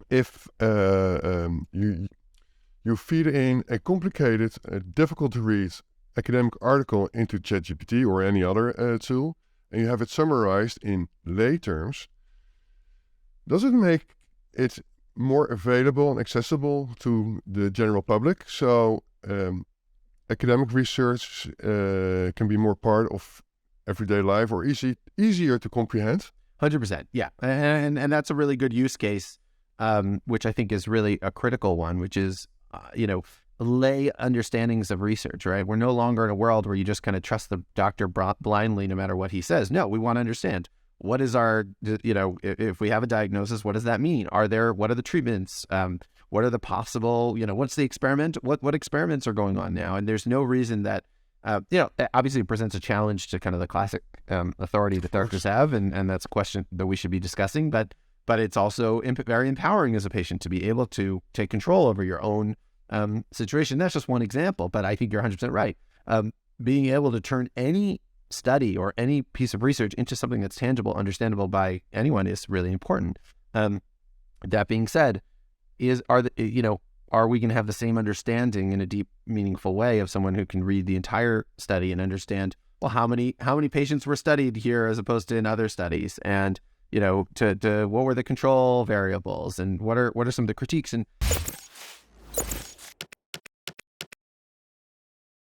if you feed in a complicated, difficult to read academic article into ChatGPT or any other tool, and you have it summarized in lay terms, does it make it more available and accessible to the general public? So academic research can be more part of everyday life or easier to comprehend? 100%. Yeah. And that's a really good use case, which I think is really a critical one, which is, lay understandings of research, right? We're no longer in a world where you just kind of trust the doctor blindly no matter what he says. No, we want to understand what is our, if we have a diagnosis, what does that mean? What are the treatments? What are the possible, what's the experiment? What experiments are going on now? And there's no reason that, obviously it presents a challenge to kind of the classic authority that doctors have. And that's a question that we should be discussing. But it's also very empowering as a patient to be able to take control over your own situation. That's just one example, but I think you're 100% right. Being able to turn any study or any piece of research into something that's tangible, understandable by anyone is really important. That being said, are we going to have the same understanding in a deep, meaningful way of someone who can read the entire study and understand, well, how many patients were studied here as opposed to in other studies, and what were the control variables, and what are some of the critiques? And